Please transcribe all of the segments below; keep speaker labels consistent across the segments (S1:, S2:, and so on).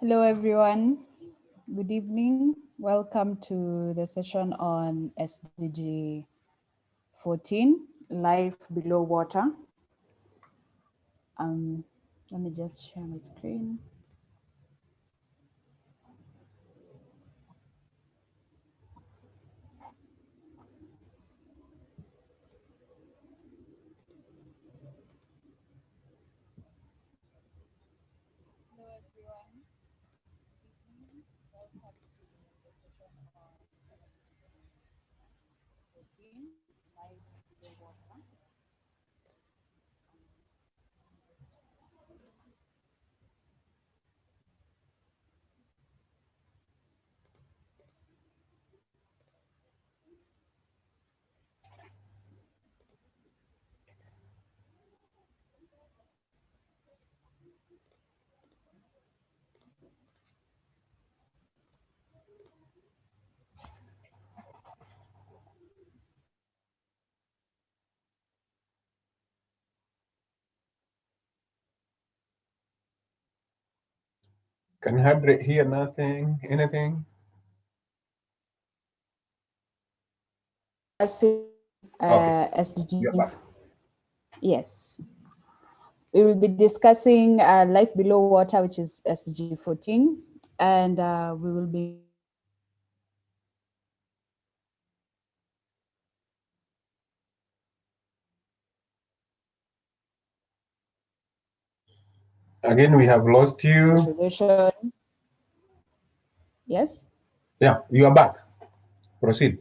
S1: Hello, everyone. Good evening. Welcome to the session on SDG 14, Life Below Water. Let me just share my screen. Hello, everyone. Good evening. Welcome to the session on SDG 14, Life Below Water.
S2: Can hardly hear nothing, anything. Okay, you're
S1: SDG,
S2: back.
S1: yes. We will be discussing Life Below Water, which is SDG 14, and we will be
S2: Again, we have lost you.
S1: restoration. Yes?
S2: Yeah, you are back. Proceed.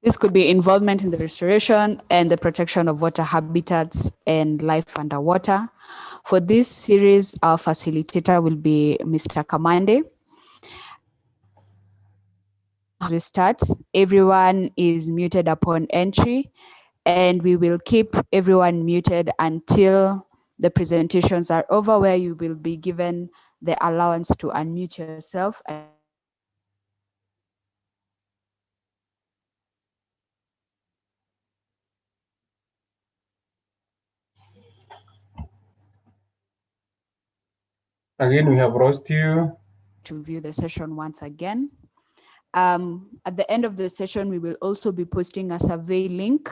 S1: This could be involvement in the restoration and the protection of water habitats and life underwater. For this series, our facilitator will be Mr. Kamande. As we start, everyone is muted upon entry, and we will keep everyone muted until the presentations are over, where you will be given the allowance to unmute yourself.
S2: Again, we have lost you.
S1: To view the session once again. At the end of the session, we will also be posting a survey link.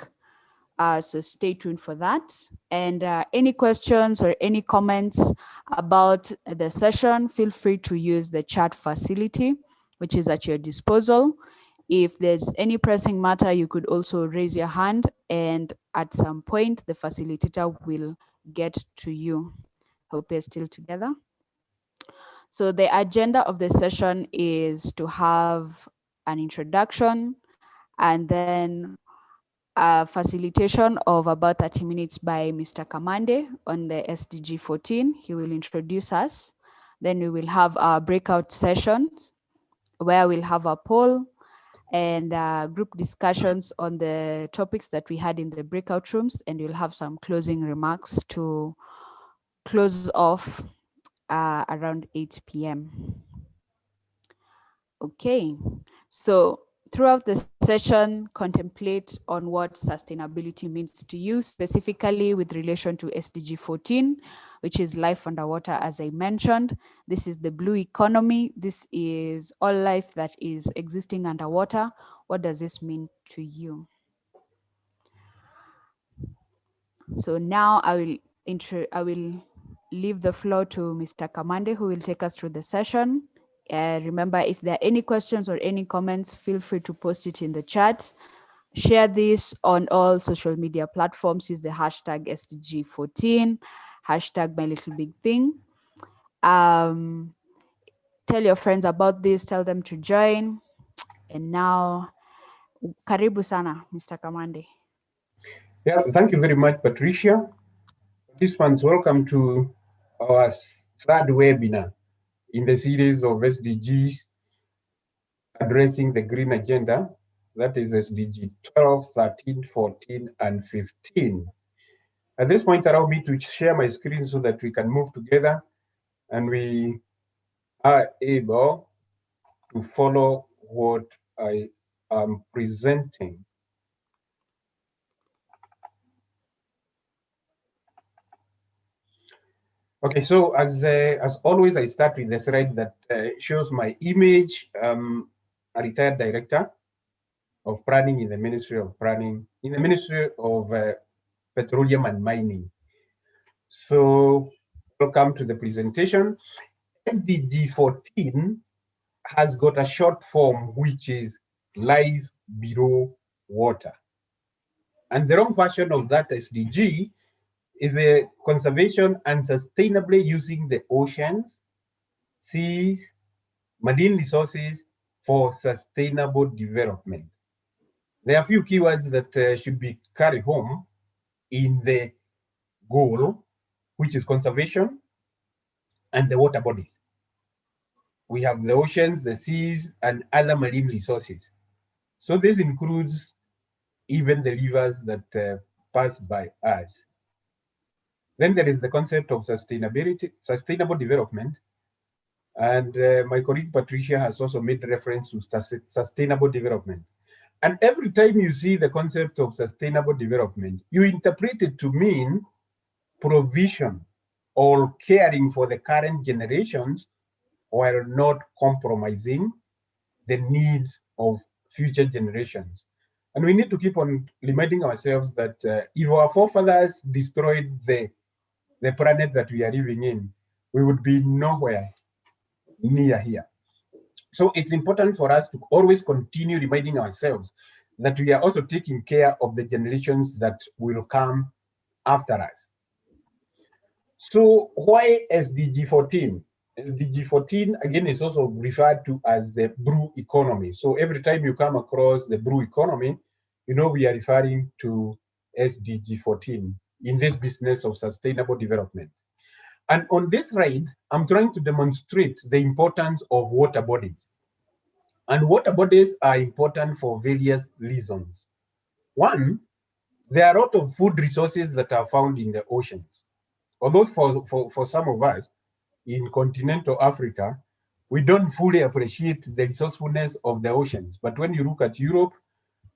S1: So stay tuned for that. And any questions or any comments about the session, feel free to use the chat facility, which is at your disposal. If there's any pressing matter, you could also raise your hand, and at some point, the facilitator will get to you. Hope you're still together. So the agenda of the session is to have an introduction and then a facilitation of about 30 minutes by Mr. Kamande on the SDG 14. He will introduce us. Then we will have our breakout sessions where we'll have a poll and group discussions on the topics that we had in the breakout rooms, and we'll have some closing remarks to close off around 8 p.m. Okay, so throughout the session, contemplate on what sustainability means to you, specifically with relation to SDG 14, which is life underwater, as I mentioned. This is the blue economy. This is all life that is existing underwater. What does this mean to you? So now I will leave the floor to Mr. Kamande, who will take us through the session. Remember, if there are any questions or any comments, feel free to post it in the chat. Share this on all social media platforms. Use the hashtag SDG14, hashtag my little big thing. Tell your friends about this, tell them to join. And now, karibu sana, Mr. Kamande.
S2: Yeah, thank you very much, Patricia. Participants, welcome to our third webinar in the series of SDGs addressing the green agenda. That is SDG 12, 13, 14, and 15. At this point, allow me to share my screen so that we can move together and we are able to follow what I am presenting. Okay, so as always, I start with the slide that shows my image. A retired director of planning in the Ministry of Planning, in the Ministry of Petroleum and Mining. So welcome to the presentation. SDG 14 has got a short form, which is life below water. And the wrong version of that SDG is a conservation and sustainably using the oceans, seas, marine resources for sustainable development. There are a few keywords that should be carried home in the goal, which is conservation and the water bodies. We have the oceans, the seas, and other marine resources. So this includes even the rivers that pass by us. Then there is the concept of sustainability, sustainable development. And my colleague Patricia has also made reference to sustainable development. And every time you see the concept of sustainable development, you interpret it to mean provision or caring for the current generations while not compromising the needs of future generations. And we need to keep on reminding ourselves that if our forefathers destroyed the planet that we are living in, we would be nowhere near here. So it's important for us to always continue reminding ourselves that we are also taking care of the generations that will come after us. So why SDG 14? SDG 14, again, is also referred to as the blue economy. So every time you come across the blue economy, you know we are referring to SDG 14 in this business of sustainable development. And on this slide, I'm trying to demonstrate the importance of water bodies. And water bodies are important for various reasons. One, there are a lot of food resources that are found in the oceans. Although for some of us in continental Africa, we don't fully appreciate the resourcefulness of the oceans. But when you look at Europe,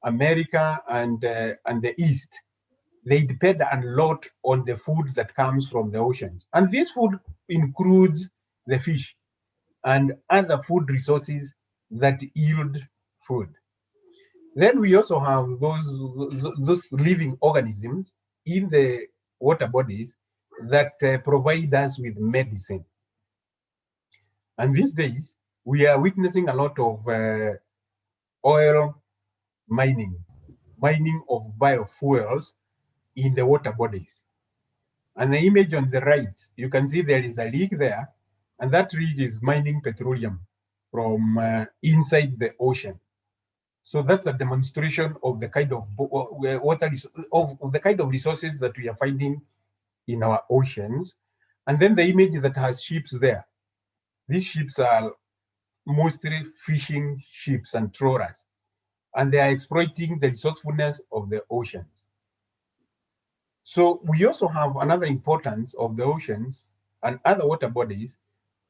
S2: America, and the East, they depend a lot on the food that comes from the oceans. And this food includes the fish and other food resources that yield food. Then we also have those living organisms in the water bodies that provide us with medicine. And these days, we are witnessing a lot of oil mining, mining of biofuels in the water bodies. And the image on the right, you can see there is a rig there, and that rig is mining petroleum from inside the ocean. So that's a demonstration of the kind of water of the kind of resources that we are finding in our oceans. And then the image that has ships there. These ships are mostly fishing ships and trawlers, and they are exploiting the resourcefulness of the oceans. So we also have another importance of the oceans and other water bodies,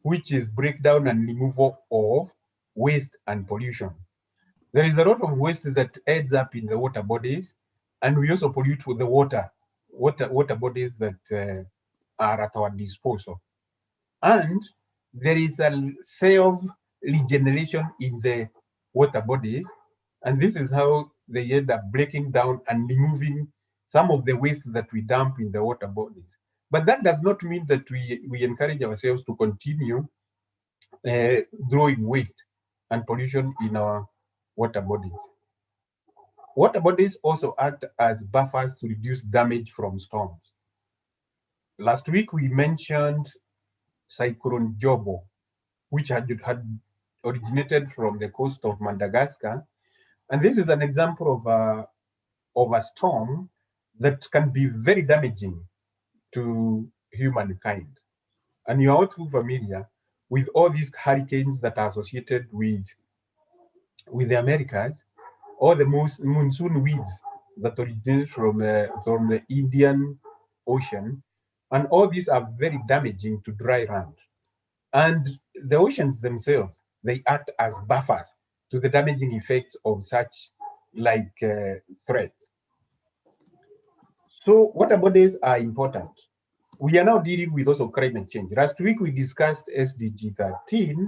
S2: which is breakdown and removal of waste and pollution. There is a lot of waste that ends up in the water bodies, and we also pollute with the water bodies that are at our disposal. And there is a self-regeneration in the water bodies, and this is how they end up breaking down and removing some of the waste that we dump in the water bodies. But that does not mean that we encourage ourselves to continue drawing waste and pollution in our water bodies. Water bodies also act as buffers to reduce damage from storms. Last week, we mentioned Cyclone Jobo, which had originated from the coast of Madagascar. And this is an example of a storm that can be very damaging to humankind. And you're all too familiar with all these hurricanes that are associated with the Americas, or the most monsoon winds that originate from the Indian Ocean. And all these are very damaging to dry land. And the oceans themselves, they act as buffers to the damaging effects of such threats. So water bodies are important. we are now dealing with also climate change. Last week we discussed SDG 13,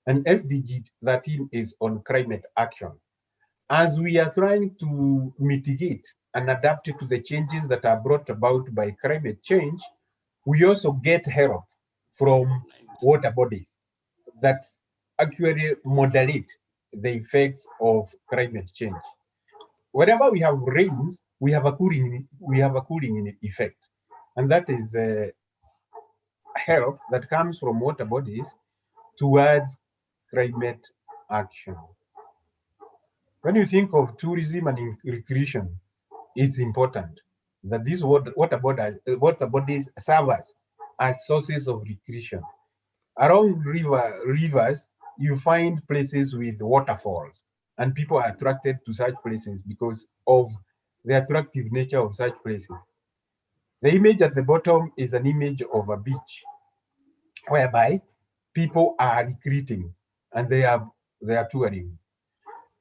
S2: and SDG 13 is on climate action. As we are trying to mitigate and adapt to the changes that are brought about by climate change, we also get help from water bodies that actually moderate the effects of climate change. Wherever we have rains, we have a cooling effect, and that is help that comes from water bodies towards climate action. When you think of tourism and recreation, it's important that these water bodies serve as sources of recreation. Around rivers, you find places with waterfalls, and people are attracted to such places because of the attractive nature of such places. The image at the bottom is an image of a beach whereby people are recreating and they are touring.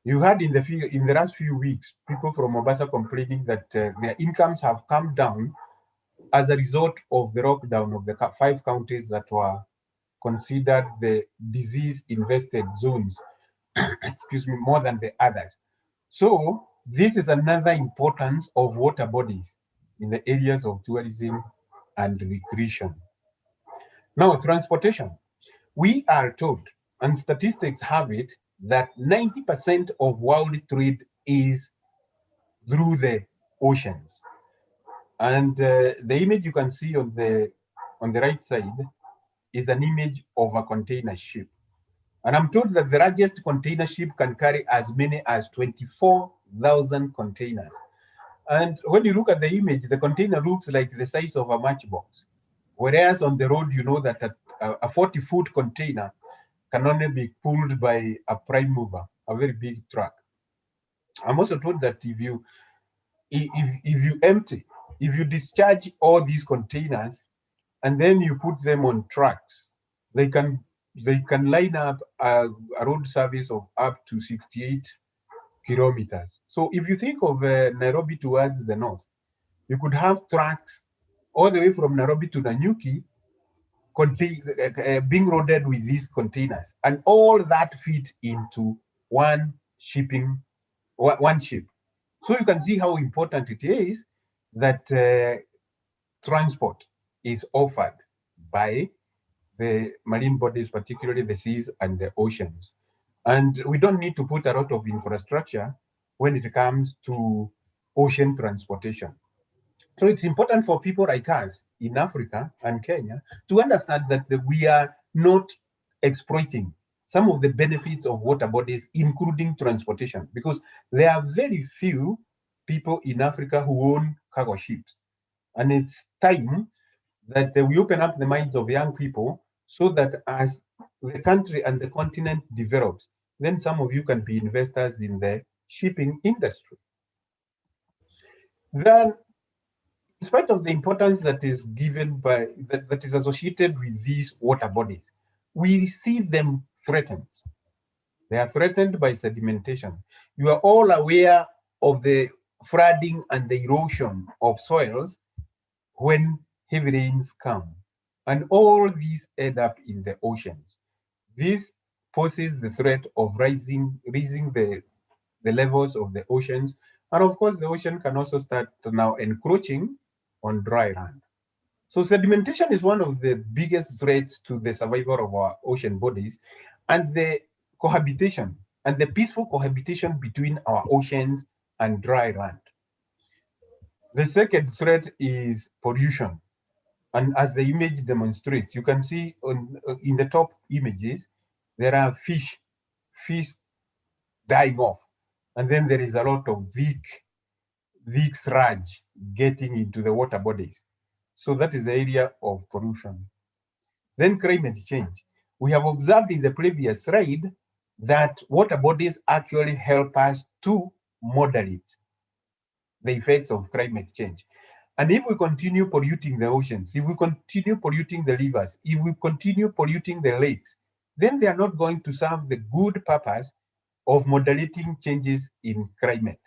S2: You heard in the last few weeks, people from Mombasa complaining that their incomes have come down as a result of the lockdown of the 5 counties that were considered the disease invested zones, excuse me, more than the others. So this is another importance of water bodies in the areas of tourism and recreation. Now, transportation. We are told, and statistics have it, that 90% of world trade is through the oceans. And the image you can see on the right side is an image of a container ship. And I'm told that the largest container ship can carry as many as 24,000 containers. And when you look at the image, the container looks like the size of a matchbox. Whereas on the road, you know that a 40-foot container can only be pulled by a prime mover, a very big truck. I'm also told that if you discharge all these containers and then you put them on trucks, they can line up a road service of up to 68 kilometers. So if you think of Nairobi towards the north, you could have trucks all the way from Nairobi to Nanyuki being loaded with these containers, and all that fit into one ship. So you can see how important it is that transport is offered by the marine bodies, particularly the seas and the oceans. And we don't need to put a lot of infrastructure when it comes to ocean transportation. So it's important for people like us in Africa and Kenya to understand that we are not exploiting some of the benefits of water bodies, including transportation, because there are very few people in Africa who own cargo ships. And it's time that we open up the minds of young people so that as the country and the continent develops, then some of you can be investors in the shipping industry. Then, in spite of the importance that is given that is associated with these water bodies, we see them threatened. They are threatened by sedimentation. You are all aware of the flooding and the erosion of soils when heavy rains come. And all these end up in the oceans. This poses the threat of raising the levels of the oceans. And of course, the ocean can also start now encroaching on dry land. So sedimentation is one of the biggest threats to the survival of our ocean bodies, and the cohabitation and the peaceful cohabitation between our oceans and dry land. The second threat is pollution. And as the image demonstrates, you can see in the top images, there are fish dying off. And then there is a lot of weak sludge getting into the water bodies. So that is the area of pollution. Then climate change. We have observed in the previous slide that water bodies actually help us to moderate the effects of climate change. And if we continue polluting the oceans, if we continue polluting the rivers, if we continue polluting the lakes, then they are not going to serve the good purpose of moderating changes in climate.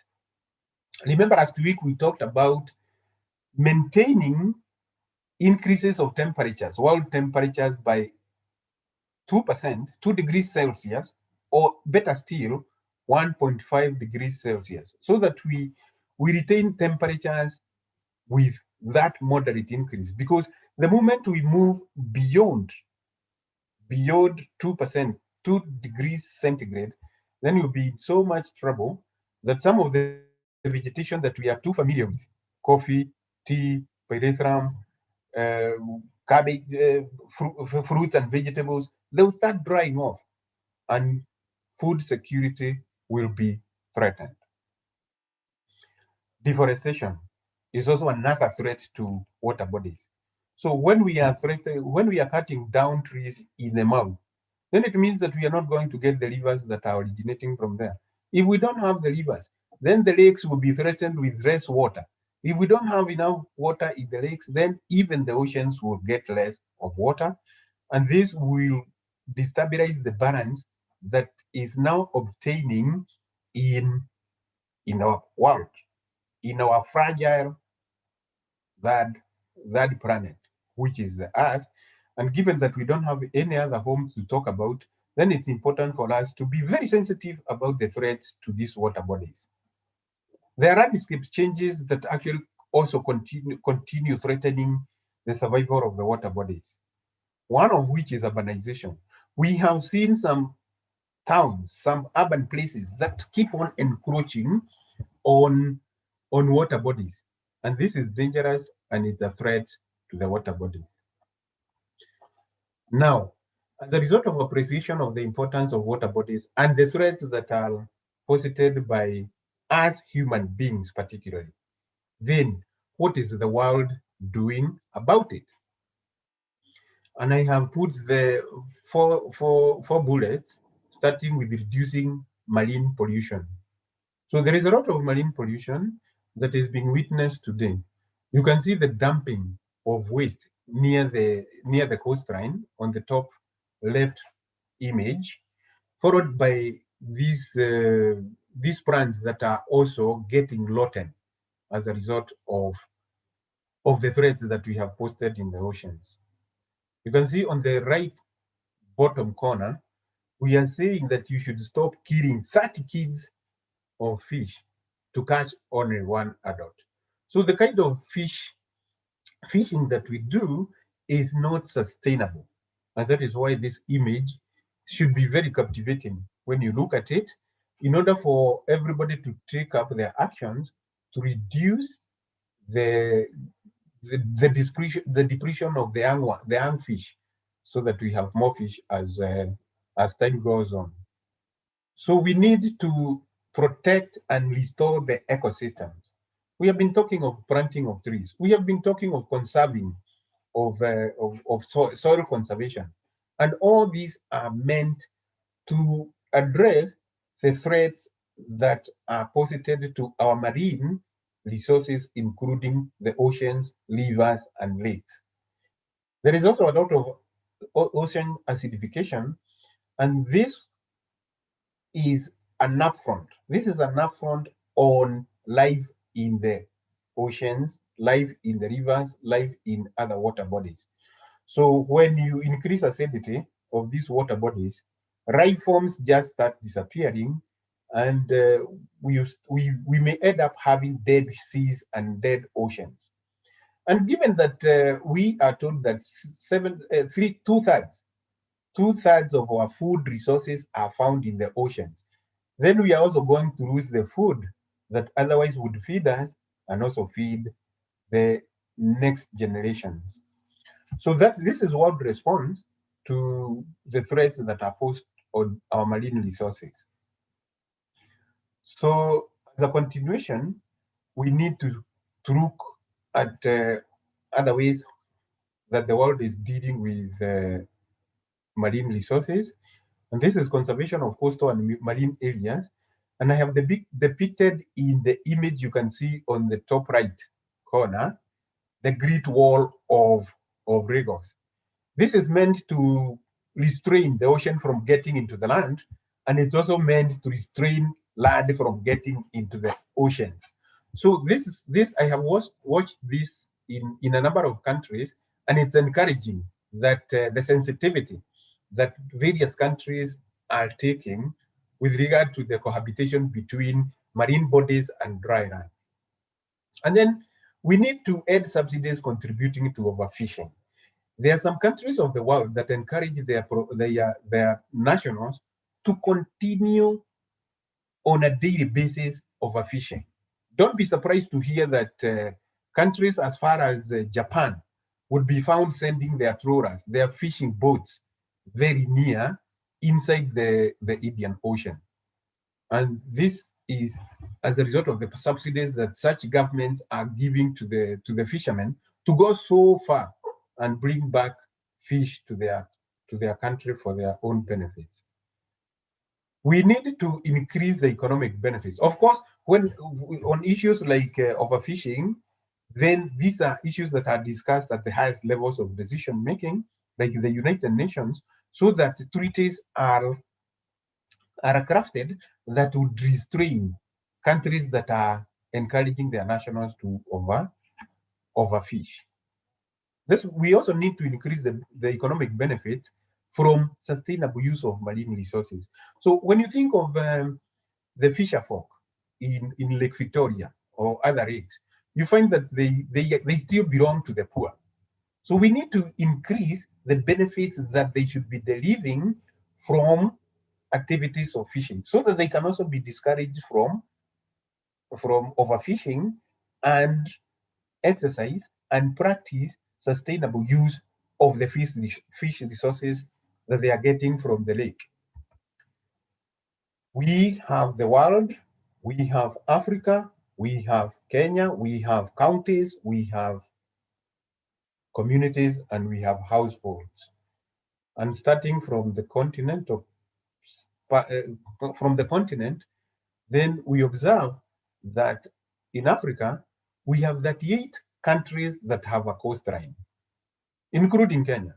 S2: Remember, last week we talked about maintaining increases of temperatures, world temperatures by 2%, 2 degrees Celsius, or better still, 1.5 degrees Celsius, so that we retain temperatures with that moderate increase. Because the moment we move beyond 2%, 2 degrees centigrade, then you'll be in so much trouble that some of the vegetation that we are too familiar with, coffee, tea, pyrethrum, uh, cabbage, fruits and vegetables, they'll start drying off and food security will be threatened. Deforestation is also another threat to water bodies. So when we are cutting down trees in the mountain, then it means that we are not going to get the rivers that are originating from there. If we don't have the rivers, then the lakes will be threatened with less water. If we don't have enough water in the lakes, then even the oceans will get less of water, and this will destabilize the balance that is now obtaining in our world, in our fragile third, third planet, which is the Earth. And given that we don't have any other home to talk about, then it's important for us to be very sensitive about the threats to these water bodies. There are landscape changes that actually also continue threatening the survival of the water bodies, one of which is urbanization. We have seen some towns, some urban places that keep on encroaching on, on water bodies. And this is dangerous and it's a threat to the water bodies. Now, as a result of appreciation of the importance of water bodies and the threats that are posited by us human beings particularly, then what is the world doing about it? And I have put the four bullets, starting with reducing marine pollution. So there is a lot of marine pollution that is being witnessed today. You can see the dumping of waste near the coastline on the top left image, followed by these plants that are also getting rotten as a result of the threats that we have posted in the oceans. You can see on the right bottom corner, we are saying that you should stop killing 30 kids of fish to catch only one adult. So the kind of fishing that we do is not sustainable. And that is why this image should be very captivating when you look at it, in order for everybody to take up their actions to reduce the the depletion of the young fish, so that we have more fish as time goes on. So we need to protect and restore the ecosystems. We have been talking of planting of trees. We have been talking of conserving, of soil conservation. And all these are meant to address the threats that are posited to our marine resources, including the oceans, rivers, and lakes. There is also a lot of ocean acidification, and this is an upfront. This is an upfront on life in the oceans, life in the rivers, life in other water bodies. So when you increase acidity of these water bodies, life forms just start disappearing, and we may end up having dead seas and dead oceans. And given that we are told that two-thirds of our food resources are found in the oceans, then we are also going to lose the food that otherwise would feed us and also feed the next generations. So that this is what responds to the threats that are posed on our marine resources. So as a continuation, we need to look at other ways that the world is dealing with marine resources. And this is conservation of coastal and marine areas. And I have depicted in the image you can see on the top right corner, the Great Wall of Lagos. This is meant to restrain the ocean from getting into the land, and it's also meant to restrain land from getting into the oceans. So this I have watched this in a number of countries, And it's encouraging that the sensitivity that various countries are taking with regard to the cohabitation between marine bodies and dry land. And then we need to add subsidies contributing to overfishing. There are some countries of the world that encourage their nationals to continue on a daily basis overfishing. Don't be surprised to hear that countries as far as Japan would be found sending their trawlers, their fishing boats very near inside the Indian Ocean. And this is as a result of the subsidies that such governments are giving to the fishermen to go so far and bring back fish to their country for their own benefits. We need to increase the economic benefits. Of course, when on issues like overfishing, then these are issues that are discussed at the highest levels of decision making, like the United Nations, so that treaties are crafted that would restrain countries that are encouraging their nationals to overfish. We also need to increase the economic benefits from sustainable use of marine resources. So when you think of the fisher folk in Lake Victoria or other lakes, you find that they still belong to the poor. So we need to increase the benefits that they should be deriving from activities of fishing so that they can also be discouraged from overfishing and exercise and practice sustainable use of the fish resources that they are getting from the lake. We have the world, we have Africa, we have Kenya, we have counties, we have communities, and we have households. And starting from the continent, then we observe that in Africa, we have 38 countries that have a coastline, including Kenya.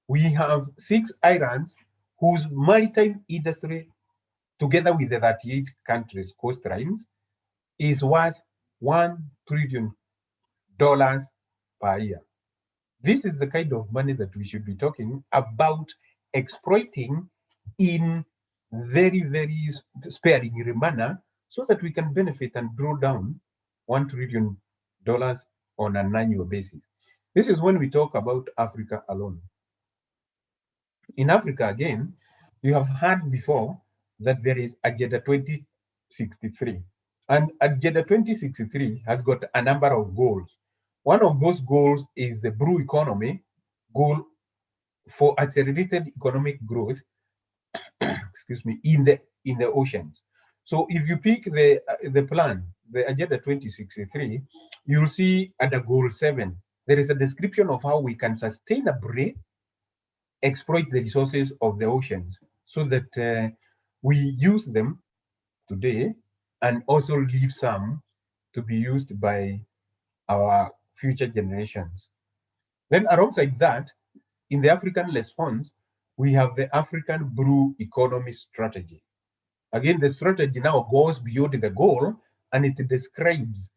S2: We have 6 islands whose maritime industry, together with the 38 countries' coastlines, is worth $1 trillion per year. This is the kind of money that we should be talking about exploiting in very, very sparing manner so that we can benefit and draw down $1 trillion on an annual basis. This is when we talk about Africa alone. In Africa, again, you have heard before that there is Agenda 2063. And Agenda 2063 has got a number of goals. One of those goals is the blue economy goal for accelerated economic growth, excuse me, in the oceans. So if you pick the plan, the Agenda 2063, you'll see under Goal 7, there is a description of how we can sustainably exploit the resources of the oceans so that we use them today and also leave some to be used by our future generations. Then alongside that, in the African response, we have the African Blue Economy Strategy. Again, the strategy now goes beyond the goal and it describes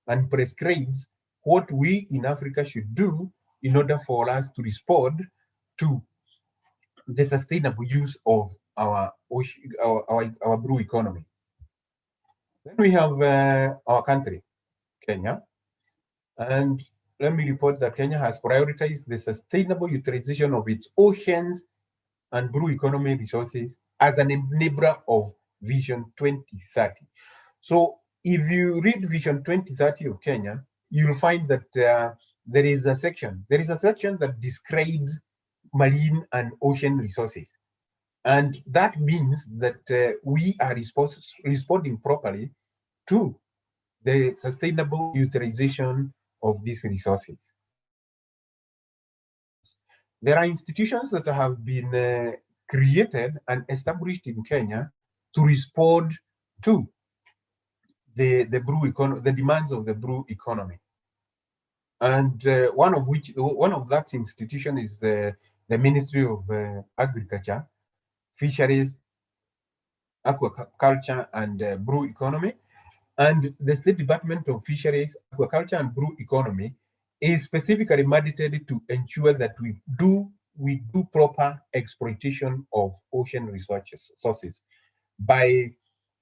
S2: and prescribes what we in Africa should do in order for us to respond to the sustainable use of our blue economy. Then we have our country, Kenya. And let me report that Kenya has prioritized the sustainable utilization of its oceans and blue economy resources as an enabler of Vision 2030. So if you read Vision 2030 of Kenya, you'll find that there is a section that describes marine and ocean resources. And that means that we are responding properly to the sustainable utilization of these resources. There are institutions that have been created and established in Kenya to respond to the demands of the blue economy. And one of that institution is the Ministry of Agriculture, Fisheries, Aquaculture, and Blue Economy. And the State Department of Fisheries, Aquaculture, and Blue Economy is specifically mandated to ensure that we do proper exploitation of ocean resources by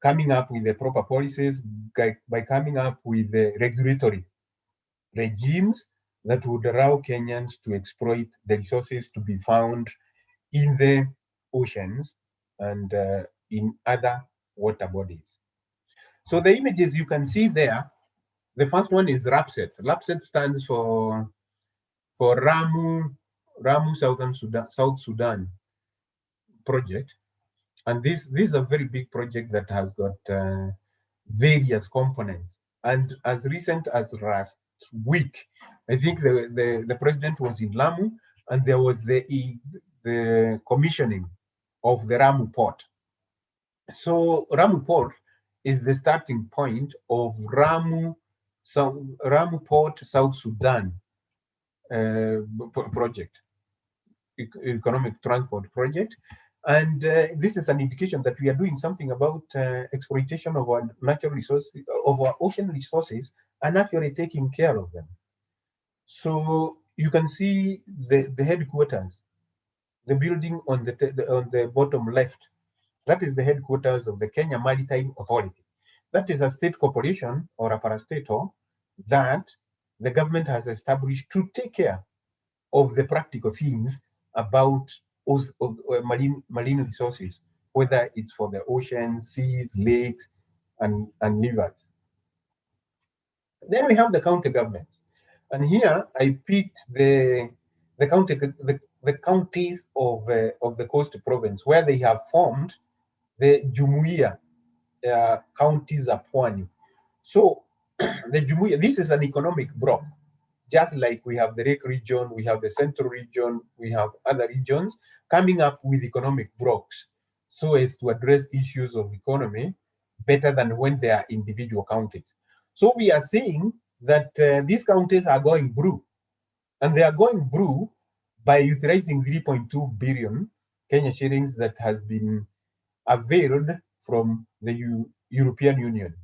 S2: coming up with the proper policies, by coming up with the regulatory regimes that would allow Kenyans to exploit the resources to be found in the oceans and in other water bodies. So the images you can see there, the first one is RAPSET. RAPSET stands for Ramu South Sudan project. And this is a very big project that has got various components. And as recent as last week, I think the president was in Lamu, and there was the commissioning of the Ramu port. So Ramu port is the starting point of Ramu Port South Sudan project, economic transport project. And this is an indication that we are doing something about exploitation of our natural resources, of our ocean resources, and actually taking care of them. So you can see the headquarters, the building on the bottom left. That is the headquarters of the Kenya Maritime Authority. That is a state corporation or a parastatal that the government has established to take care of the practical things about marine resources, whether it's for the ocean, seas, lakes, and rivers. Then we have the county governments. And here I picked the counties of the coast province, where they have formed the Jumuiya counties of Pwani. So the Jumuiya, this is an economic bloc. Just like we have the Lake region, we have the Central region, we have other regions coming up with economic blocks so as to address issues of economy better than when they are individual counties. So we are saying that these counties are going blue, and they are going blue by utilizing 3.2 billion Kenya shillings that has been availed from the European Union.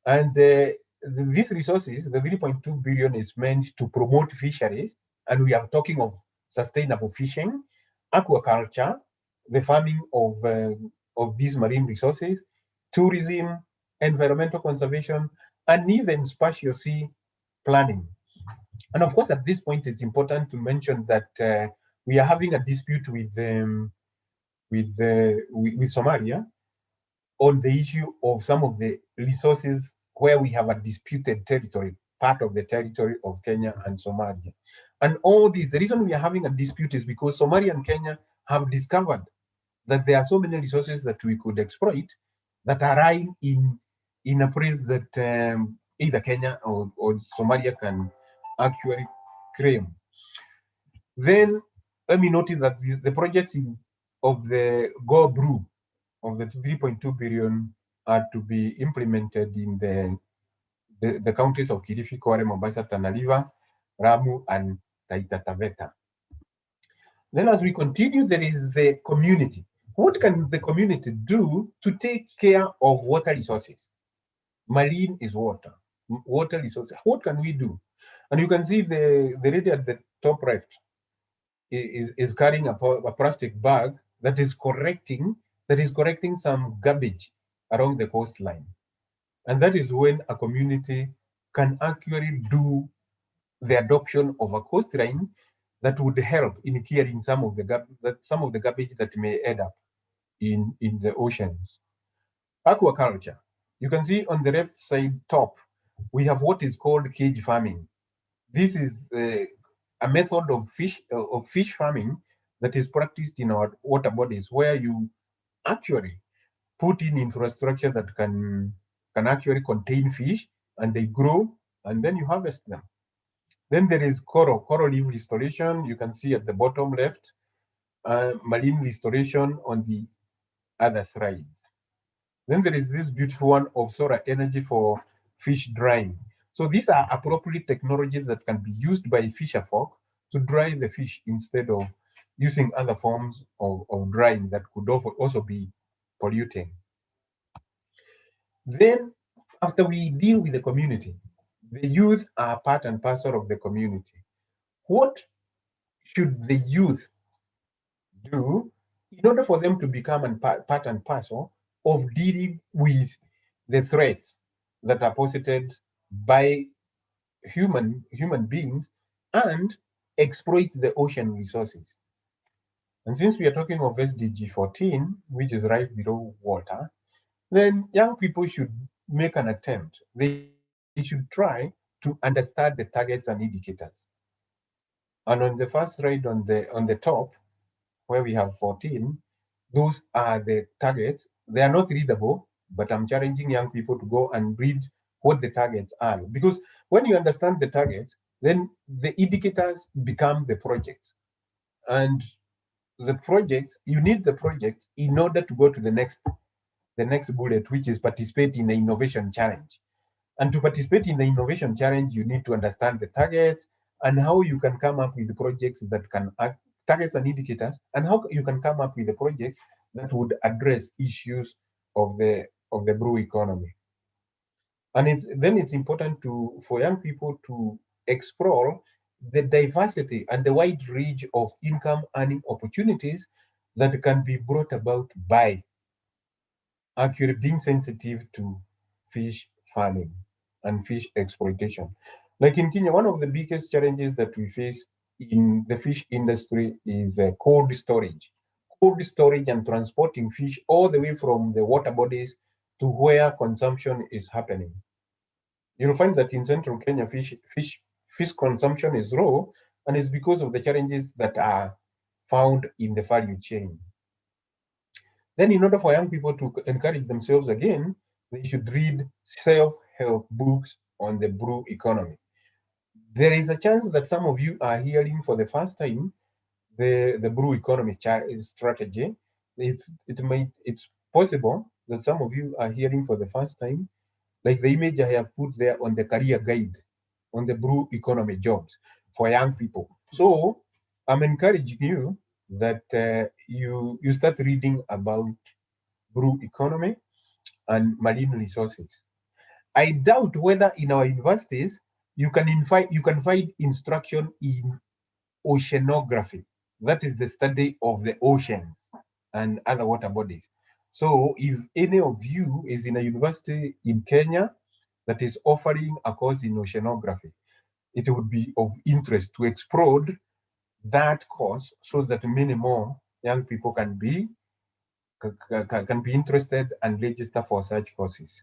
S2: And these resources, the 3.2 billion, is meant to promote fisheries. And we are talking of sustainable fishing, aquaculture, the farming of these marine resources, tourism, environmental conservation, and even spatial sea planning. And of course, at this point, it's important to mention that we are having a dispute with Somalia on the issue of some of the resources where we have a disputed territory, part of the territory of Kenya and Somalia. And all this, the reason we are having a dispute is because Somalia and Kenya have discovered that there are so many resources that we could exploit that are lying in a place that either Kenya or Somalia can actually claim. Then let me notice that the projects of the Go Brew of the 3.2 billion are to be implemented in the counties of Kilifi, Kwale, Mombasa, Tana River, Ramu, and Taita Taveta. Then as we continue, there is the community. What can the community do to take care of water resources? Marine is water, water resources. What can we do? And you can see the lady at the top right is carrying a plastic bag that is correcting some garbage along the coastline. And that is when a community can actually do the adoption of a coastline that would help in clearing some of the garbage that may end up in the oceans. Aquaculture. You can see on the left side top, we have what is called cage farming. This is a method of fish farming that is practiced in our water bodies, where you actually put in infrastructure that can actually contain fish, and they grow, and then you harvest them. Then there is coral reef restoration. You can see at the bottom left, marine restoration on the other sides. Then there is this beautiful one of solar energy for fish drying. So these are appropriate technologies that can be used by fisher folk to dry the fish instead of using other forms of drying that could also be polluting. Then, after we deal with the community, The youth are part and parcel of the community. What should the youth do in order for them to become part and parcel of dealing with the threats that are posited by human beings and exploit the ocean resources? And since we are talking of SDG 14, which is right below water, then young people should make an attempt. They should try to understand the targets and indicators. And on the first slide on the top, where we have 14, those are the targets. They are not readable, but I'm challenging young people to go and read what the targets are. Because when you understand the targets, then the indicators become the projects. And the project, you need the project in order to go to the next bullet, which is participate in the innovation challenge. And to participate in the innovation challenge, you need to understand the targets and how you can come up with the projects that can act, targets and indicators, and how you can come up with the projects that would address issues of the blue economy. And it's important for young people to explore the diversity and the wide range of income earning opportunities that can be brought about by actually being sensitive to fish farming and fish exploitation. Like in Kenya, one of the biggest challenges that we face in the fish industry is cold storage. Cold storage and transporting fish all the way from the water bodies to where consumption is happening. You'll find that in central Kenya, fish consumption is low, and it's because of the challenges that are found in the value chain. Then, in order for young people to encourage themselves again, they should read self-help books on the blue economy. There is a chance that some of you are hearing for the first time the blue economy strategy. It's possible that some of you are hearing for the first time, like the image I have put there on the career guide on the blue economy jobs for young people. So I'm encouraging you that you start reading about blue economy and marine resources. I doubt whether in our universities you can find instruction in oceanography. That is the study of the oceans and other water bodies. So if any of you is in a university in Kenya that is offering a course in oceanography, it would be of interest to explore that course so that many more young people can be interested and register for such courses.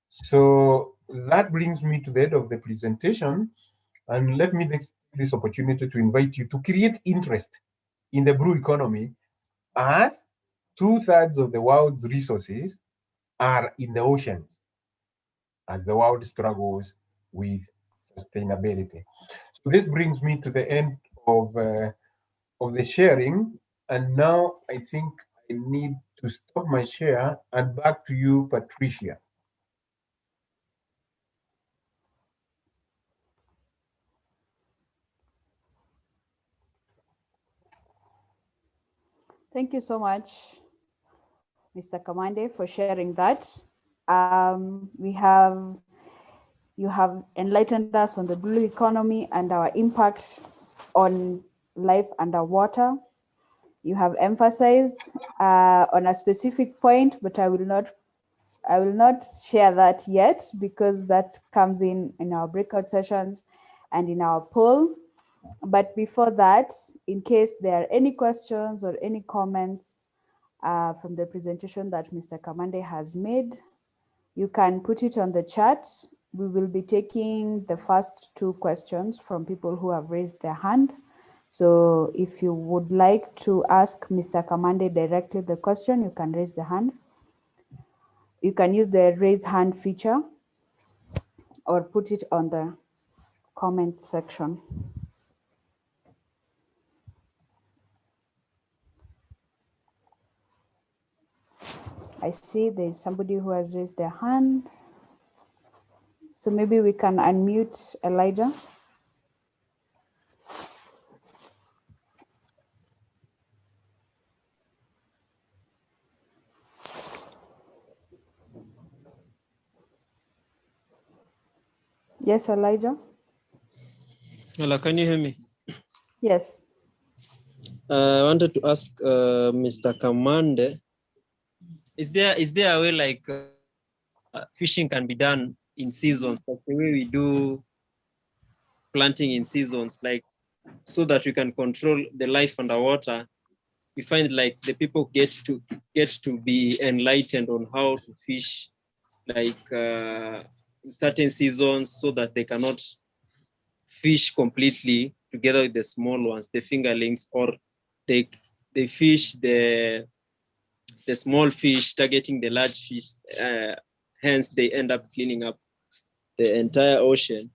S2: So that brings me to the end of the presentation. And let me take this opportunity to invite you to create interest in the blue economy, as two-thirds of the world's resources are in the oceans as the world struggles with sustainability. So this brings me to the end of the sharing. And now I think I need to stop my share and back to you, Patricia.
S1: Thank you so much, Mr. Kamande, for sharing that. You have enlightened us on the blue economy and our impact on life underwater. You have emphasized on a specific point, but I will not share that yet, because that comes in our breakout sessions and in our poll. But before that, in case there are any questions or any comments from the presentation that Mr. Kamande has made, you can put it on the chat. We will be taking the first two questions from people who have raised their hand. So if you would like to ask Mr. Kamande directly the question, you can raise the hand. You can use the raise hand feature or put it on the comment section. I see there's somebody who has raised their hand. So maybe we can unmute Elijah. Yes, Elijah?
S3: Hello, can you hear me?
S1: Yes.
S3: I wanted to ask Mr. Kamande, is there a way like fishing can be done in seasons, like the way we do planting in seasons, like so that we can control the life underwater? We find like the people get to be enlightened on how to fish, like in certain seasons, so that they cannot fish completely together with the small ones, the fingerlings, or they fish the small fish targeting the large fish. Hence, they end up cleaning up the entire ocean.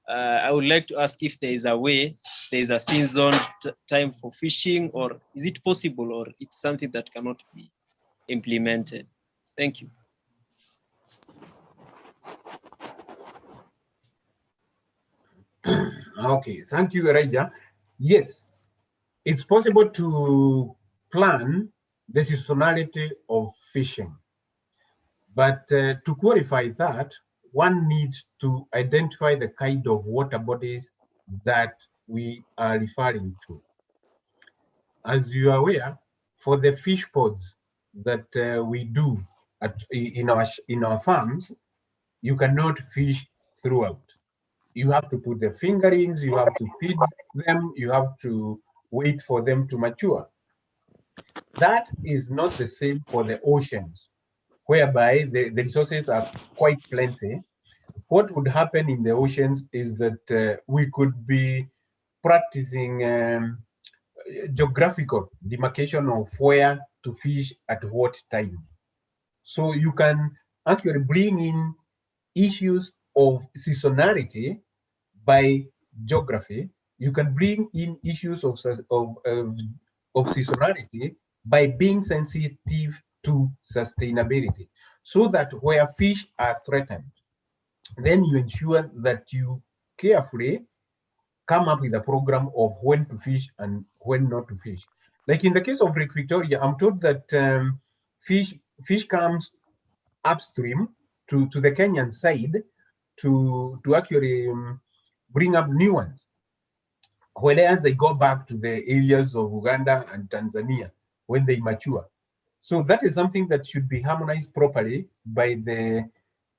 S3: I would like to ask if there is a way, there is a season time for fishing, or is it possible, or it's something that cannot be implemented? Thank you.
S2: Okay, thank you, Elijah. Yes, it's possible to plan the seasonality of fishing. But to qualify that, one needs to identify the kind of water bodies that we are referring to. As you are aware, for the fish pods that we do in our farms, you cannot fish throughout. You have to put the fingerings, you have to feed them, you have to wait for them to mature. That is not the same for the oceans, whereby the resources are quite plenty. What would happen in the oceans is that we could be practicing geographical demarcation of where to fish at what time. So you can actually bring in issues of seasonality by geography. You can bring in issues of seasonality by being sensitive to sustainability, so that where fish are threatened, then you ensure that you carefully come up with a program of when to fish and when not to fish. Like in the case of Lake Victoria, I'm told that fish comes upstream to the Kenyan side to actually bring up new ones, whereas they go back to the areas of Uganda and Tanzania when they mature. So that is something that should be harmonized properly by the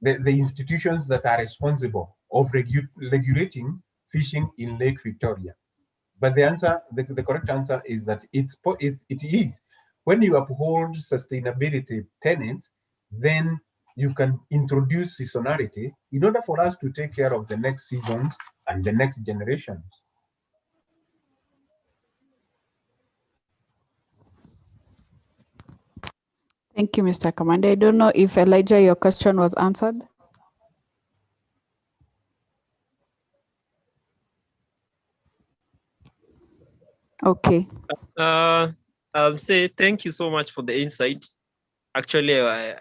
S2: institutions that are responsible of regulating fishing in Lake Victoria. But the correct answer is that it is. When you uphold sustainability tenets, then you can introduce seasonality in order for us to take care of the next seasons and the next generations.
S1: Thank you, Mr. Commander. I don't know if Elijah, your question was answered. Okay.
S3: I'll say thank you so much for the insight. Actually, I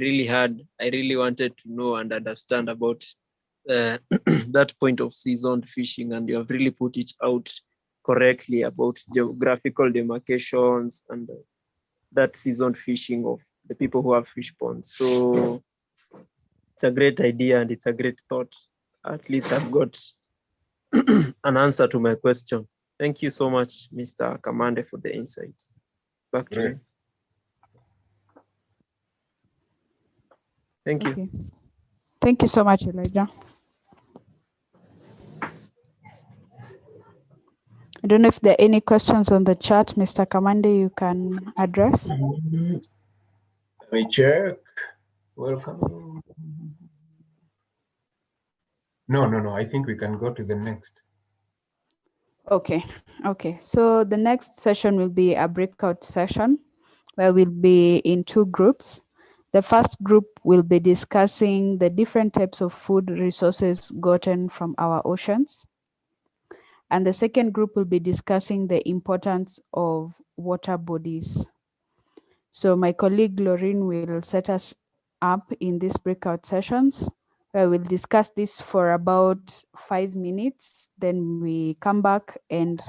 S3: really wanted to know and understand about that point of seasoned fishing, and you have really put it out correctly about geographical demarcations and that seasoned fishing of the people who have fish ponds. So it's a great idea and it's a great thought. At least I've got an answer to my question. Thank you so much, Mr. Kamande, for the insights. Back to you. Thank you.
S1: Okay. Thank you so much, Elijah. I don't know if there are any questions on the chat, Mr. Kamande, you can address.
S2: Let me check. Welcome. No. I think we can go to the next.
S1: Okay. So the next session will be a breakout session where we'll be in two groups. The first group will be discussing the different types of food resources gotten from our oceans. And the second group will be discussing the importance of water bodies. So my colleague Lauren will set us up in these breakout sessions where we'll discuss this for about 5 minutes. Then we come back and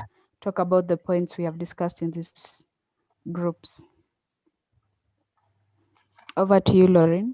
S1: talk about the points we have discussed in these groups. Over to you, Lauren.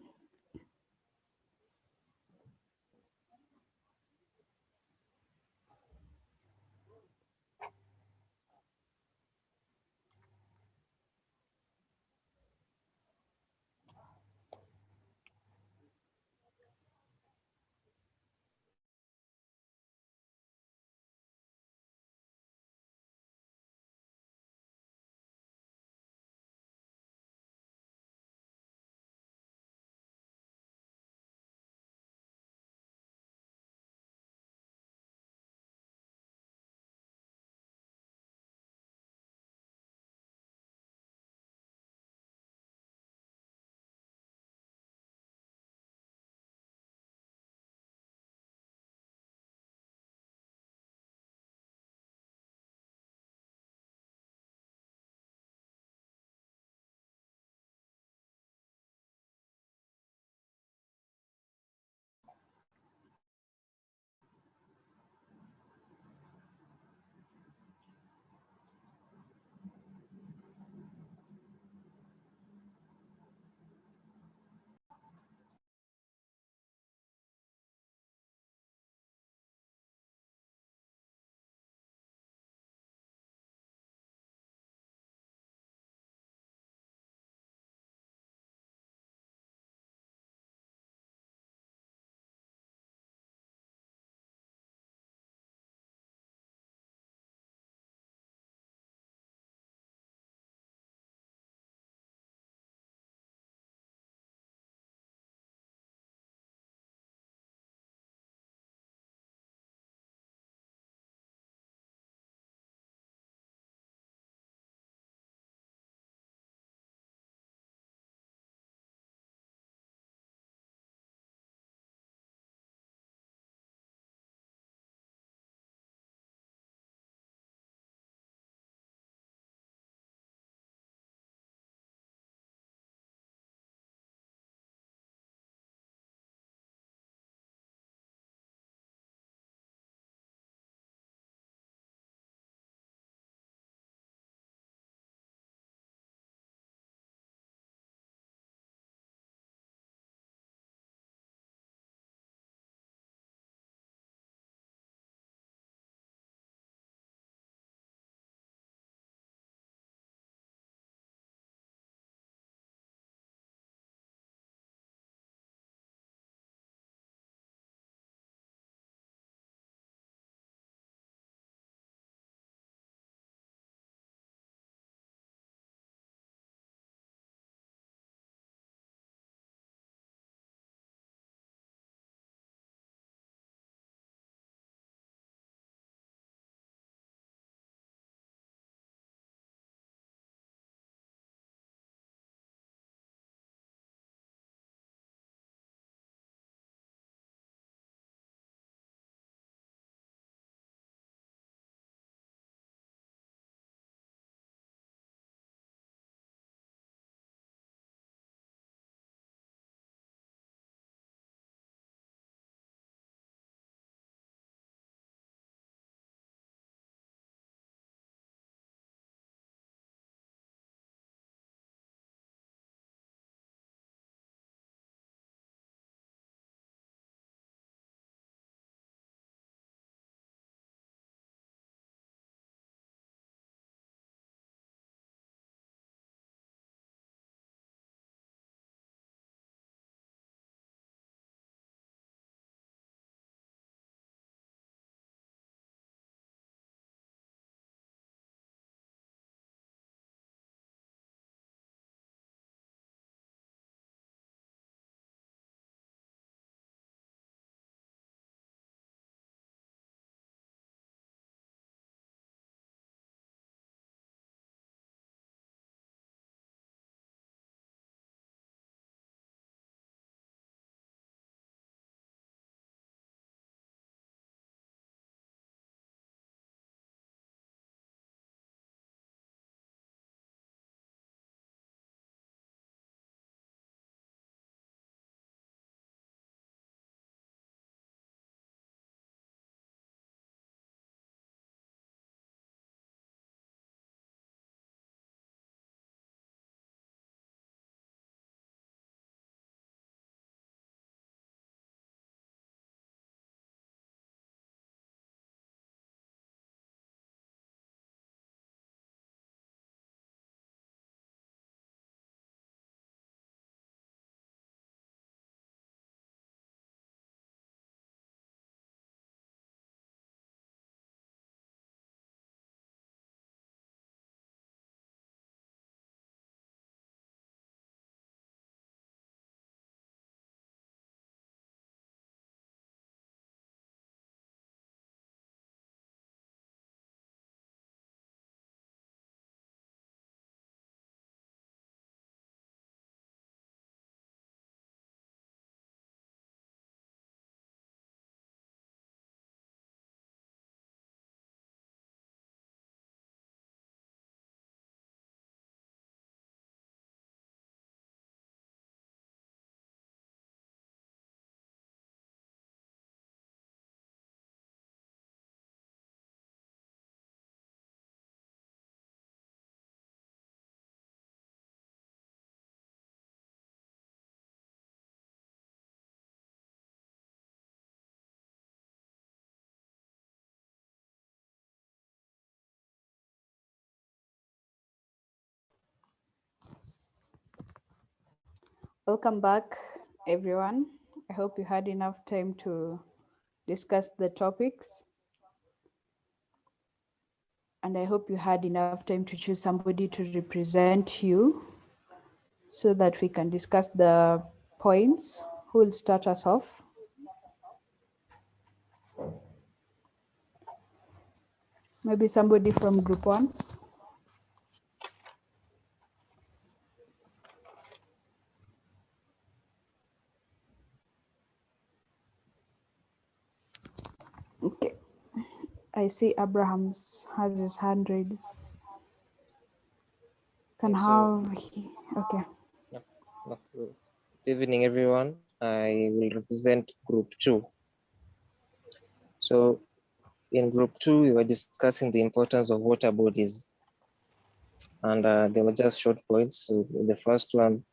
S1: Welcome back, everyone. I hope you had enough time to discuss the topics. And I hope you had enough time to choose somebody to represent you so that we can discuss the points. Who will start us off? Maybe somebody from group 1. Okay. I see Abraham's has his hand raised. Can
S3: So,
S1: have, okay.
S3: good evening, everyone. I will represent Group 2. So, in Group 2, we were discussing the importance of water bodies, and they were just short points. So, the first one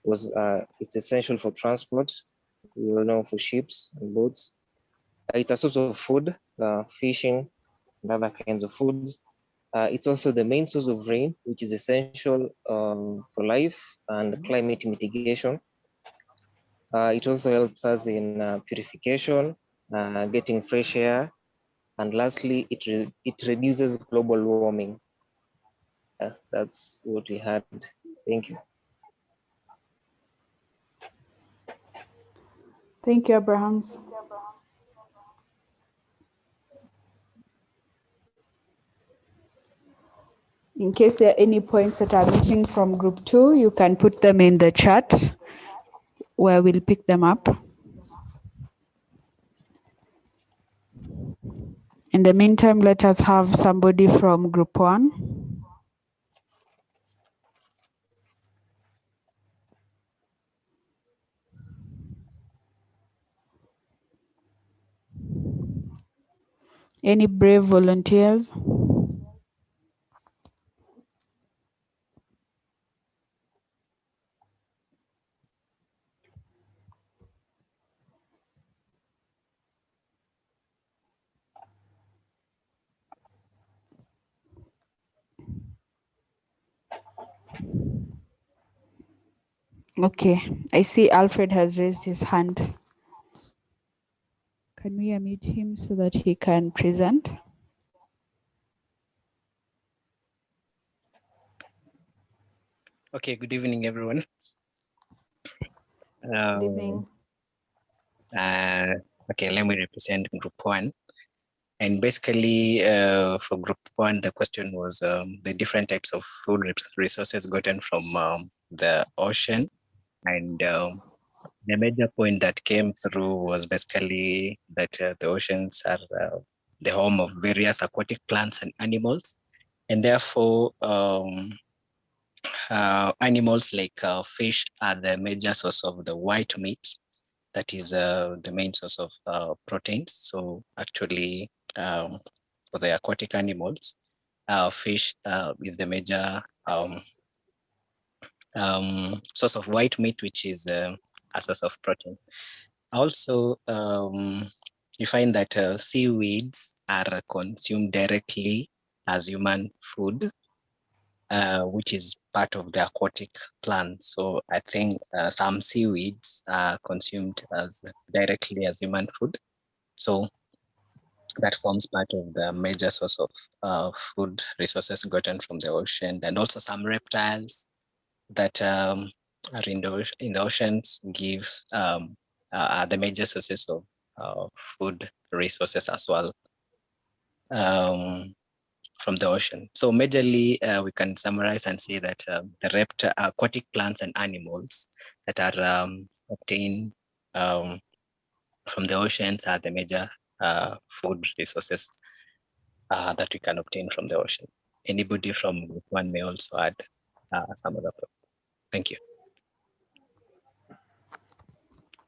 S3: was it's essential for transport. We all know for ships and boats. It's a source of food, fishing, and other kinds of foods. It's also the main source of rain, which is essential for life and climate mitigation. It also helps us in purification, getting fresh air, and lastly, it reduces global warming. That's what we had. Thank you.
S1: Thank you, Abrahams. In case there are any points that are missing from group 2, you can put them in the chat where we'll pick them up. In the meantime, let us have somebody from group 1. Any brave volunteers? Okay, I see Alfred has raised his hand. Can we unmute him so that he can present?
S4: Okay, good evening, everyone.
S1: Good evening.
S4: Okay, let me represent group 1. And basically, for group 1, the question was the different types of food resources gotten from the ocean. And the major point that came through was basically that the oceans are the home of various aquatic plants and animals. And therefore, animals like fish are the major source of the white meat that is the main source of proteins. So actually, for the aquatic animals, fish is the major source of white meat, which is a source of protein. Also, you find that seaweeds are consumed directly as human food, which is part of the aquatic plants. So I think some seaweeds are consumed as directly as human food. So that forms part of the major source of food resources gotten from the ocean, and also some reptiles that are in the oceans give are the major sources of food resources as well. From the ocean. So majorly, we can summarize and say that the aquatic plants and animals that are obtained from the oceans are the major food resources that we can obtain from the ocean. Anybody from group 1 may also add some other points. Thank you.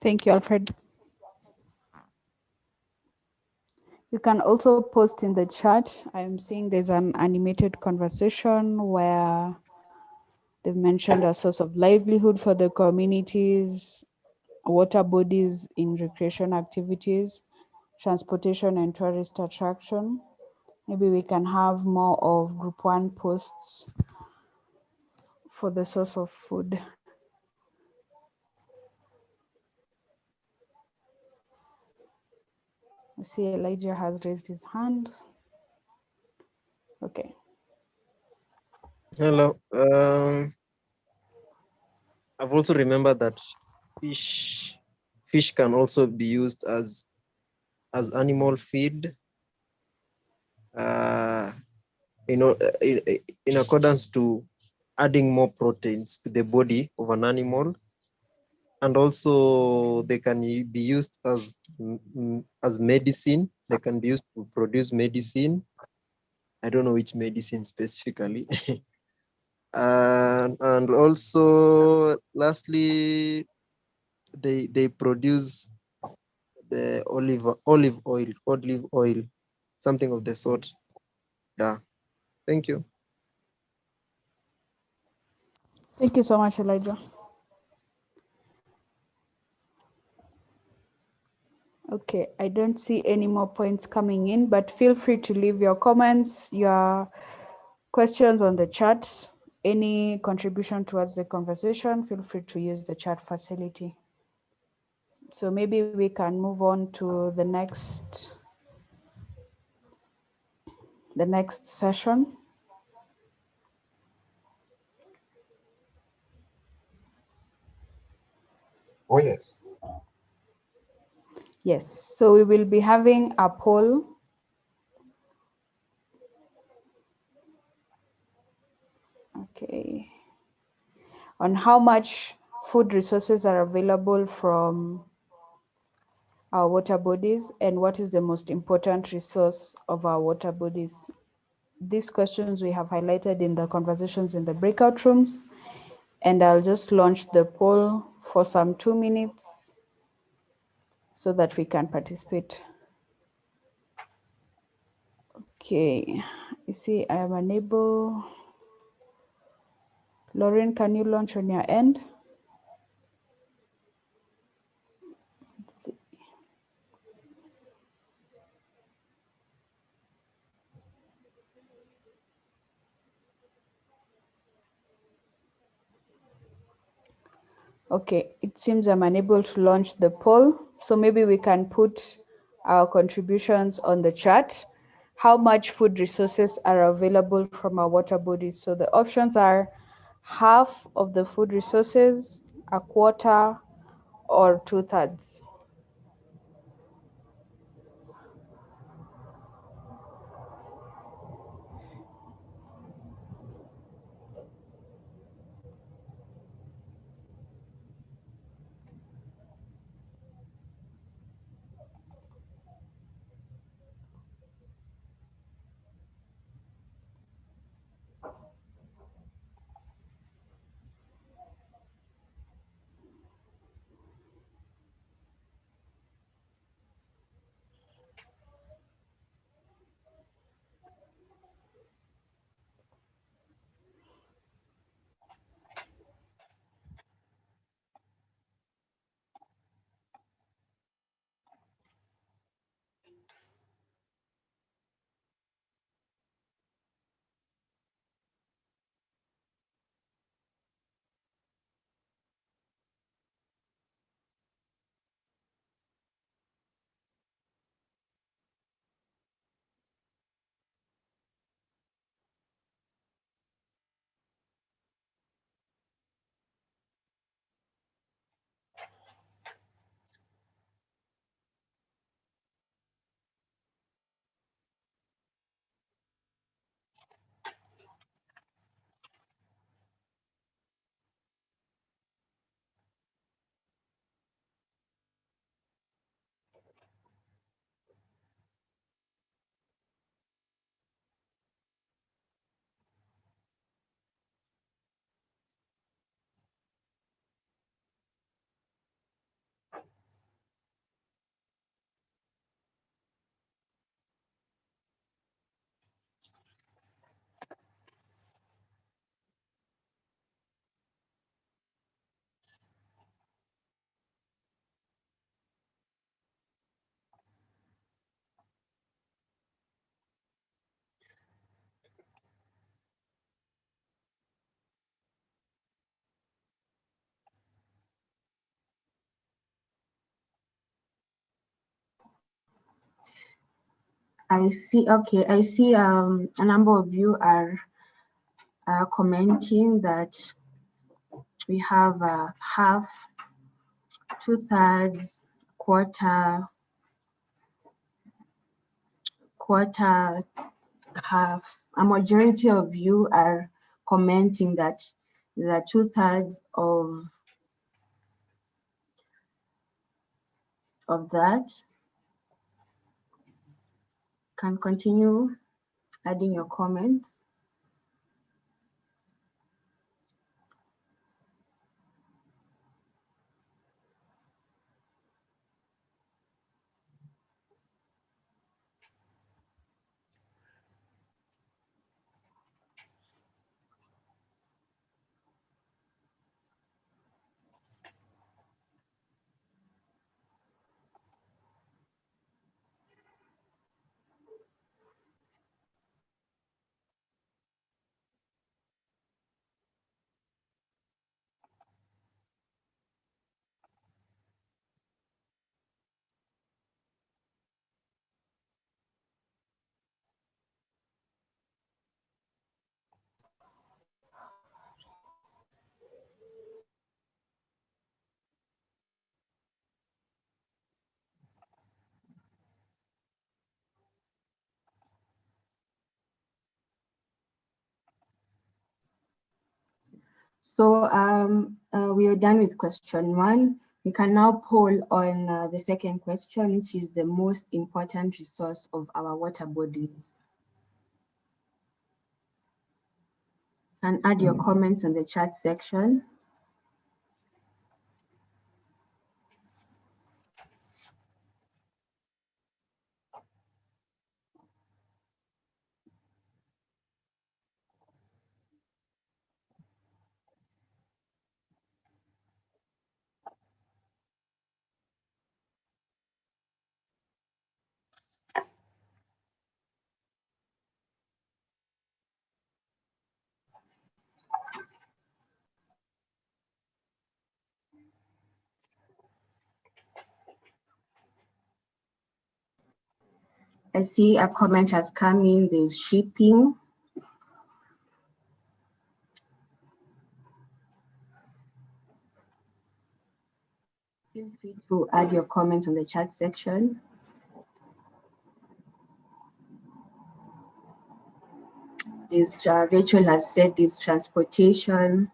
S1: Thank you, Alfred. You can also post in the chat. I'm seeing there's an animated conversation where they've mentioned a source of livelihood for the communities, water bodies in recreation activities, transportation and tourist attraction. Maybe we can have more of group 1 posts for the source of food. I see Elijah has raised his hand. Okay.
S3: Hello. I've also remembered that fish can also be used as animal feed. You know, in accordance to adding more proteins to the body of an animal, and also they can be used as medicine. They can be used to produce medicine. I don't know which medicine specifically. And also, lastly, they produce the olive oil, something of the sort. Yeah. Thank you.
S1: Thank you so much, Elijah. Okay, I don't see any more points coming in, but feel free to leave your comments, your questions on the chat, any contribution towards the conversation, feel free to use the chat facility. So maybe we can move on to the next session.
S2: Oh, yes.
S1: Yes, so we will be having a poll. Okay. On how much food resources are available from our water bodies and what is the most important resource of our water bodies. These questions we have highlighted in the conversations in the breakout rooms, and I'll just launch the poll for some 2 minutes so that we can participate. Okay, you see I am unable. Lauren, can you launch on your end? Okay, it seems I'm unable to launch the poll. So maybe we can put our contributions on the chat. How much food resources are available from our water bodies? So the options are half of the food resources, a quarter, or 2/3.
S5: I see, okay, I see a number of you are commenting that we have half, 2/3, quarter, half. A majority of you are commenting that the 2/3 of that. Can continue adding your comments. So we are done with question 1. We can now poll on the second question, which is the most important resource of our water bodies. And add your comments on the chat section. I see a comment has come in, there's shipping. Feel free to add your comments on the chat section. This Rachel has said this transportation.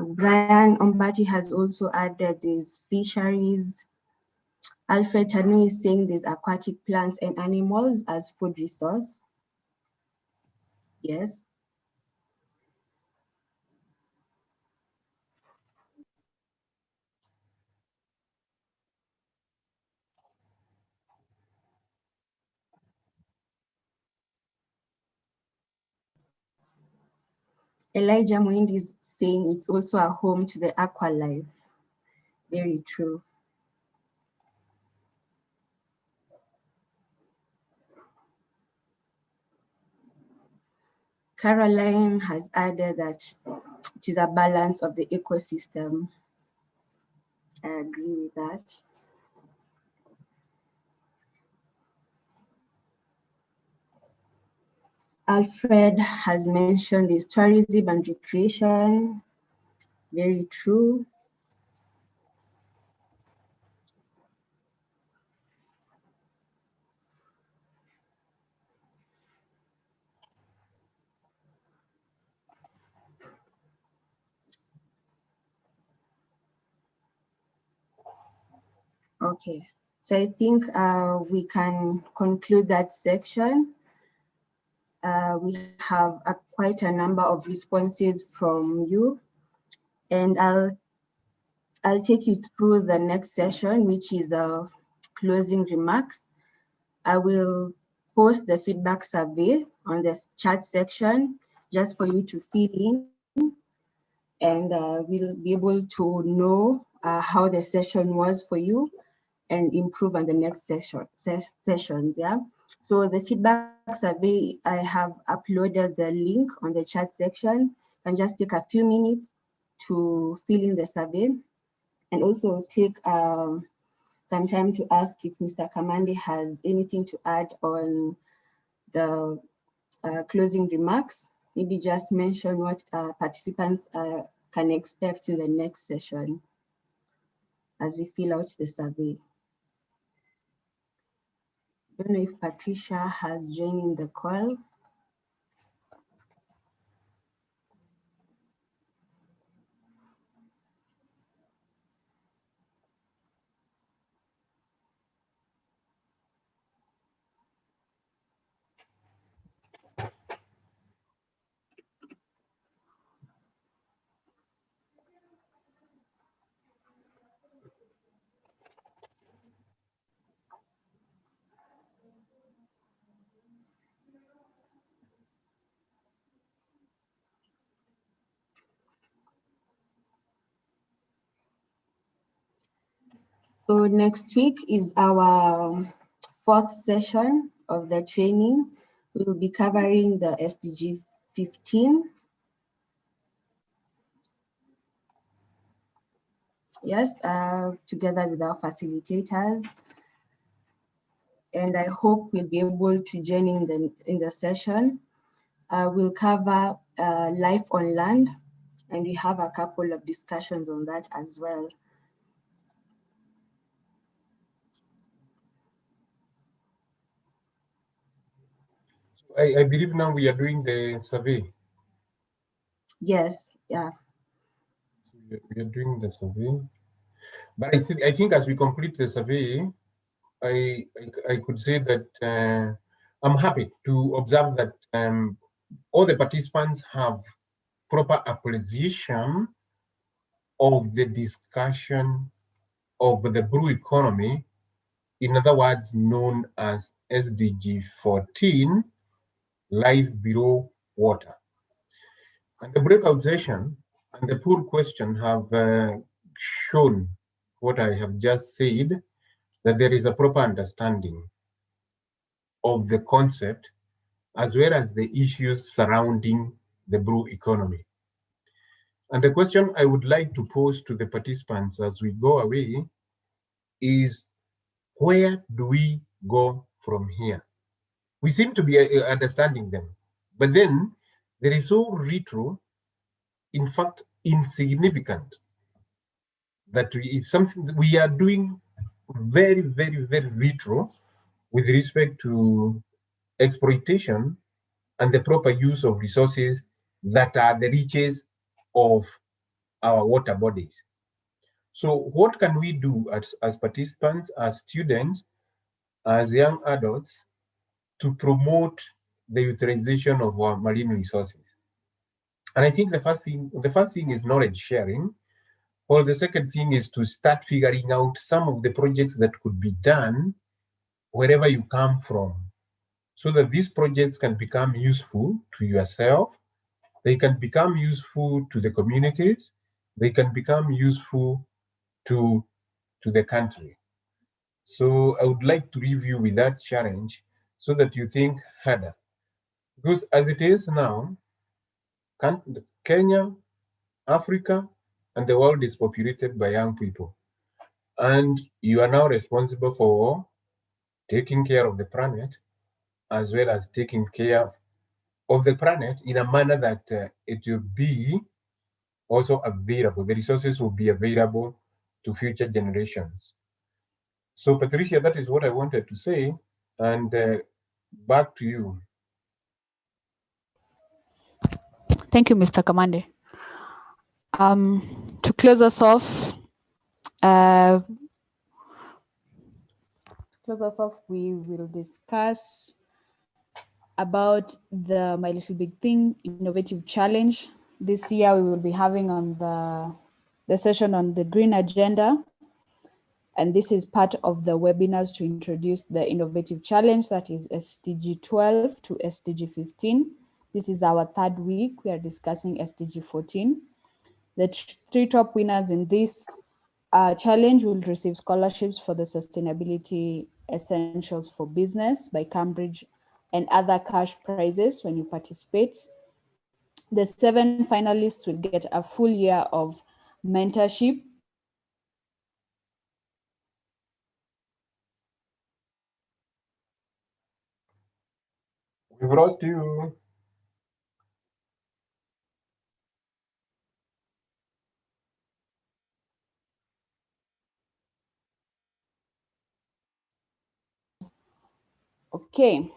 S5: Brian Ombati has also added these fisheries. Alfred Tanu is saying there's aquatic plants and animals as food resource. Yes. Elijah Moindi is saying it's also a home to the aqua life. Very true. Caroline has added that it is a balance of the ecosystem. I agree with that. Alfred has mentioned this tourism and recreation. Very true. Okay, so I think we can conclude that section. We have quite a number of responses from you, and I'll take you through the next session, which is the closing remarks. I will post the feedback survey on the chat section just for you to fill in, and we'll be able to know how the session was for you. and improve on the next sessions. Yeah. So the feedback survey, I have uploaded the link on the chat section. You can just take a few minutes to fill in the survey, and also take some time to ask if Mr. Kamande has anything to add on the closing remarks. Maybe just mention what participants can expect in the next session as we fill out the survey. I don't know if Patricia has joined in the call. So next week is our fourth session of the training. We'll be covering the SDG 15. Yes, together with our facilitators. And I hope we'll be able to join in the session. We'll cover life on land, and we have a couple of discussions on that as well.
S2: I believe now we are doing the survey.
S5: Yes, yeah.
S2: So we are doing the survey. But I think as we complete the survey, I could say that I'm happy to observe that all the participants have proper appreciation of the discussion of the blue economy, in other words, known as SDG 14, life below water. And the breakout session and the poll question have shown what I have just said, that there is a proper understanding of the concept as well as the issues surrounding the blue economy. And the question I would like to pose to the participants as we go away is, where do we go from here? We seem to be understanding them, but then there is so retro, in fact, insignificant, that it's something that we are doing very, very, very retro with respect to exploitation and the proper use of resources that are the riches of our water bodies. So what can we do as participants, as students, as young adults, to promote the utilization of our marine resources? And I think the first thing is knowledge sharing. Well, the second thing is to start figuring out some of the projects that could be done wherever you come from, so that these projects can become useful to yourself, they can become useful to the communities, they can become useful to the country. So I would like to leave you with that challenge so that you think harder. Because as it is now, Kenya, Africa, and the world is populated by young people. And you are now responsible for taking care of the planet, as well as taking care of the planet in a manner that it will be also available. The resources will be available to future generations. So, Patricia, that is what I wanted to say. And back to you.
S1: Thank you, Mr. Kamande. To close us off, we will discuss about the My Little Big Thing Innovative Challenge. This year we will be having on the session on the Green Agenda. And this is part of the webinars to introduce the Innovative Challenge, that is SDG 12 to SDG 15. This is our third week. We are discussing SDG 14. The three top winners in this Challenge will receive scholarships for the Sustainability Essentials for Business by Cambridge and other cash prizes when you participate. The 7 finalists will get a full year of mentorship.
S2: We've lost you.
S1: Okay,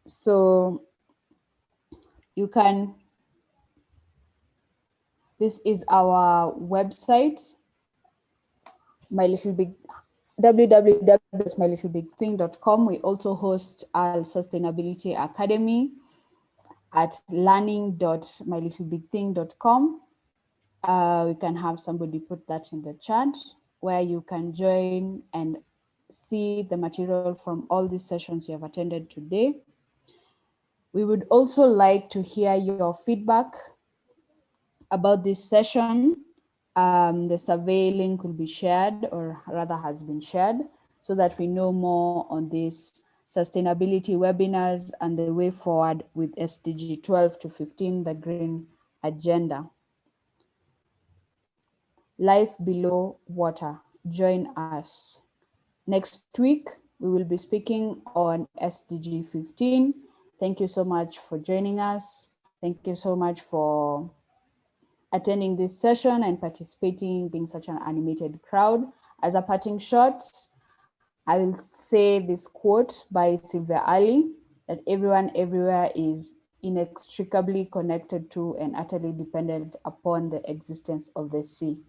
S1: so you can, this is our website, www.mylittlebigthing.com. We also host our Sustainability Academy at learning.mylittlebigthing.com. We can have somebody put that in the chat where you can join and see the material from all these sessions you have attended today. We would also like to hear your feedback about this session. The survey link will be shared, or rather has been shared, so that we know more on these sustainability webinars and the way forward with SDG 12 to 15, the Green Agenda. Life below water, join us. Next week, we will be speaking on SDG 15. Thank you so much for joining us. Thank you so much for attending this session and participating, being such an animated crowd. As a parting shot, I will say this quote by Sylvia Ali, that everyone everywhere is inextricably connected to and utterly dependent upon the existence of the sea.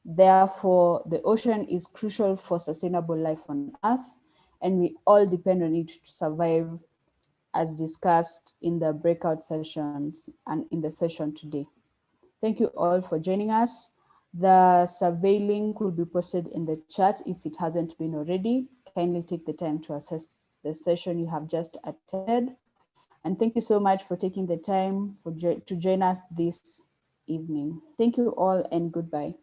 S1: Therefore, the ocean is crucial for sustainable life on Earth, and we all depend on it to survive, as discussed in the breakout sessions and in the session today. Thank you all for joining us. The survey link will be posted in the chat if it hasn't been already. Kindly take the time to assess the session you have just attended. And thank you so much for taking the time to join us this evening. Thank you all and goodbye.